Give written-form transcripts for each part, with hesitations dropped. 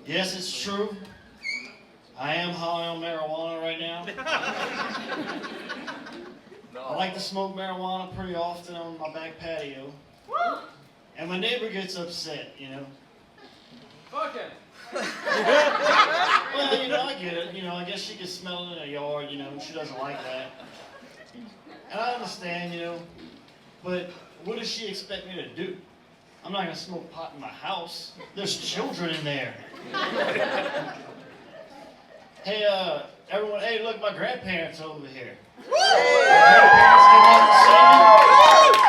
Yes, it's true. I am high on marijuana right now. I like to smoke marijuana pretty often on my back patio. And my neighbor gets upset, you know. Fuck it. Well, you know, I get it. You know, I guess she can smell it in her yard, you know, and she doesn't like that. And I understand, you know, but what does she expect me to do? I'm not going to smoke pot in my house. There's children in there. Hey, everyone, hey, look, my grandparents are over here. Grandparents came out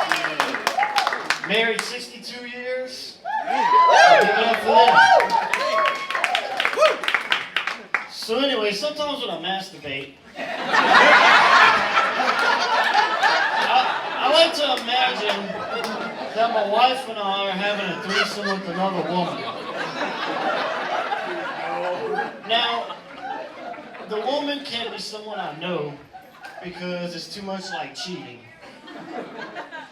to see me. Married 62 years. Give it up for them. So anyway, sometimes when I masturbate, I like to imagine that my wife and I are having a threesome with another woman. Now, the woman can't be someone I know because it's too much like cheating.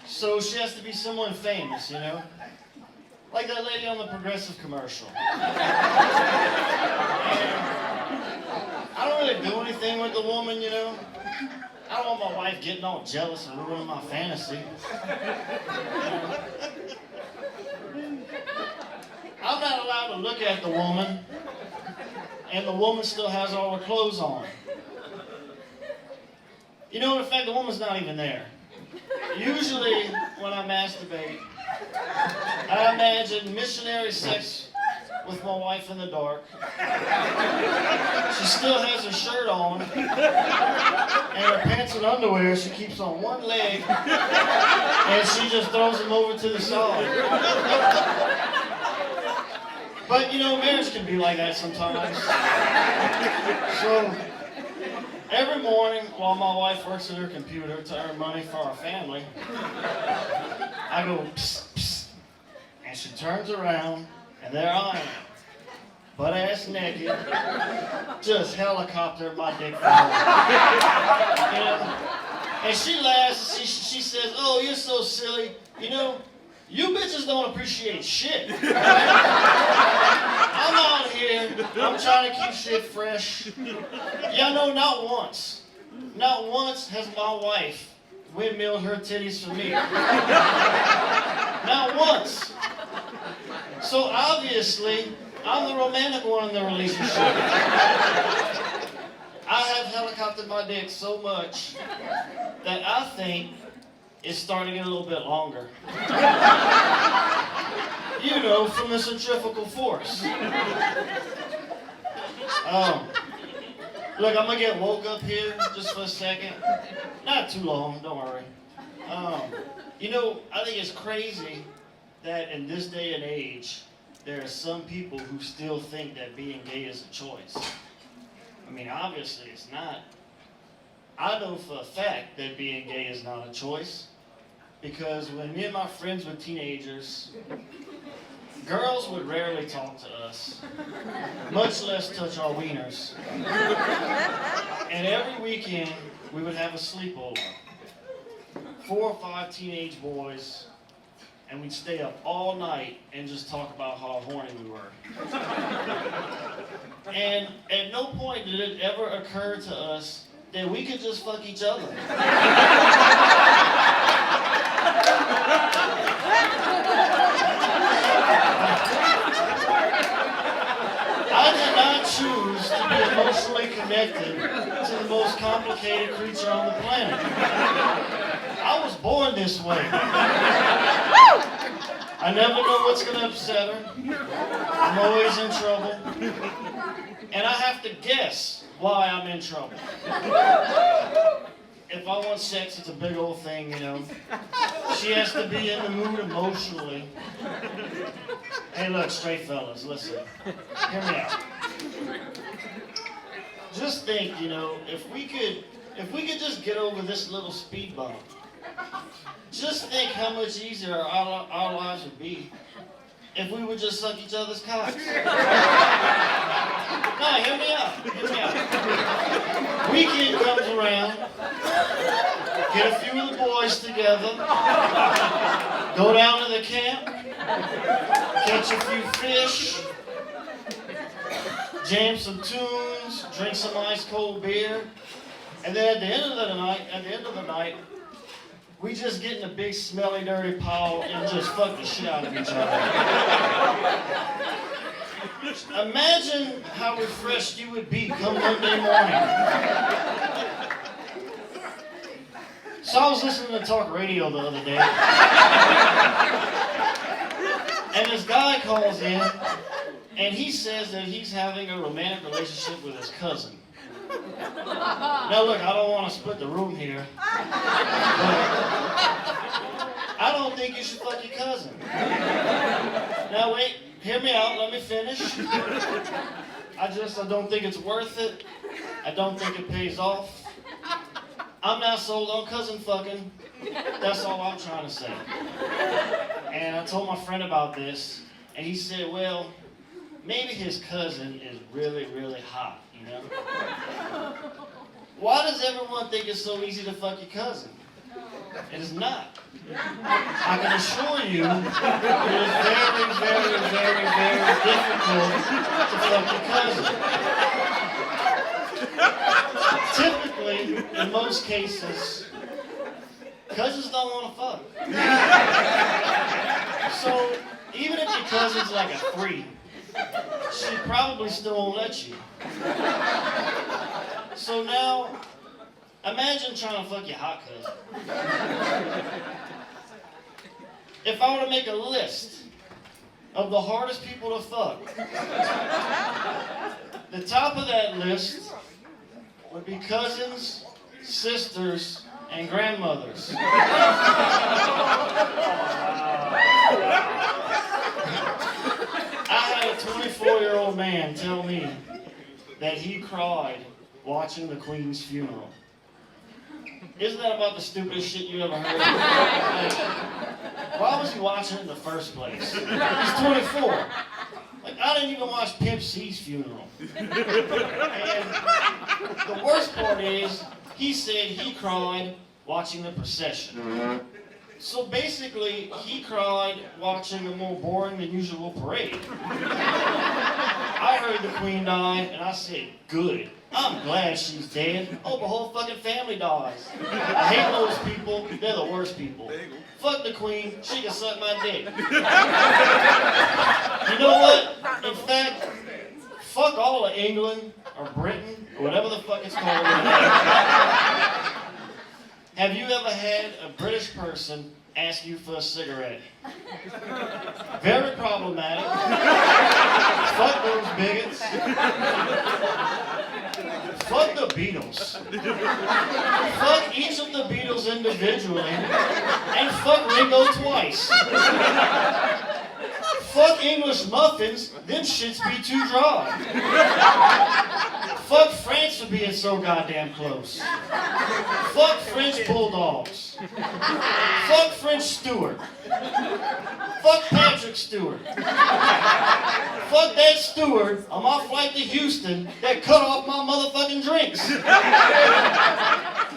So she has to be someone famous, you know? Like that lady on the Progressive commercial. And I don't really do anything with the woman, you know? I don't want my wife getting all jealous and ruining my fantasy. I'm not allowed to look at the woman, and the woman still has all her clothes on. You know, in fact, the woman's not even there. Usually, when I masturbate, I imagine missionary sex with my wife in the dark. She still has her shirt on, and her pants and underwear she keeps on one leg, and she just throws them over to the side. But you know, marriage can be like that sometimes. So, every morning while my wife works at her computer to earn money for our family, I go psst, psst, and she turns around, and there I am, butt ass naked, just helicopter my dick for her. You know? And she laughs, she says, "Oh, you're so silly. You know, you bitches don't appreciate shit." I'm out here, I'm trying to keep shit fresh. Yeah, no, not once has my wife windmilled her titties for me. Not once. So obviously, I'm the romantic one in the relationship. I have helicoptered my dick so much that I think it's starting to get a little bit longer. You know, from the centrifugal force. Look, I'm gonna get woke up here just for a second. Not too long, don't worry. You know, I think it's crazy that in this day and age, there are some people who still think that being gay is a choice. I mean, obviously it's not. I know for a fact that being gay is not a choice, because when me and my friends were teenagers, girls would rarely talk to us, much less touch our wieners. And every weekend, we would have a sleepover. 4 or 5 teenage boys, and we'd stay up all night and just talk about how horny we were. And at no point did it ever occur to us that we could just fuck each other. I did not choose to be emotionally connected to the most complicated creature on the planet. I was born this way. I never know what's going to upset her. I'm always in trouble. And I have to guess why I'm in trouble. If I want sex, it's a big old thing, you know. She has to be in the mood emotionally. Hey, look, straight fellas, listen. Hear me out. Just think, you know, if we could just get over this little speed bump, just think how much easier our lives would be if we would just suck each other's cocks. No, hear me out. Weekend comes around, get a few of the boys together, go down to the camp, catch a few fish, jam some tunes, drink some ice cold beer, and then at the end of the night, we just get in a big smelly dirty pile and just fuck the shit out of each other. Imagine how refreshed you would be come Monday morning. So I was listening to talk radio the other day, and this guy calls in, and he says that he's having a romantic relationship with his cousin. Now look, I don't want to split the room here, but I don't think you should fuck your cousin. Now wait, hear me out, let me finish. I don't think it's worth it. I don't think it pays off. I'm not sold on cousin fucking. That's all I'm trying to say. And I told my friend about this, and he said, well, maybe his cousin is really, really hot, you know? Why does everyone think it's so easy to fuck your cousin? It is not. I can assure you, it is very, very, very, very difficult to fuck your cousin. Typically, in most cases, cousins don't want to fuck. So, even if your cousin's like a 3, she probably still won't let you. So now, imagine trying to fuck your hot cousin. If I were to make a list of the hardest people to fuck, the top of that list would be cousins, sisters, and grandmothers. I had a 24-year-old man tell me that he cried watching the Queen's funeral. Isn't that about the stupidest shit you ever heard? Like, why was he watching it in the first place? He's 24. Like, I didn't even watch Pimp C's funeral. And the worst part is, he said he cried watching the procession. So basically, he cried watching a more boring than usual parade. I heard the Queen die, and I said, good. I'm glad she's dead. Oh, the whole fucking family dies. I hate those people. They're the worst people. Fuck the Queen. She can suck my dick. You know what? In fact, fuck all of England, or Britain, or whatever the fuck it's called. Have you ever had a British person ask you for a cigarette? Very problematic. Fuck those bigots. Fuck the Beatles. Fuck each of the Beatles individually, and fuck Ringo twice. Fuck English muffins, them shits be too dry. Fuck France for being so goddamn close. Fuck French bulldogs. Fuck French Stewart. Fuck Patrick Stewart. Fuck that steward on my flight to Houston that cut off my motherfucking drinks.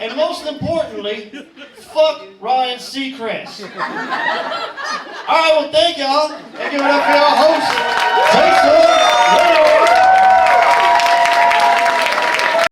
And most importantly, fuck Ryan Seacrest. Alright, well thank y'all. And give it up for our host, Jason.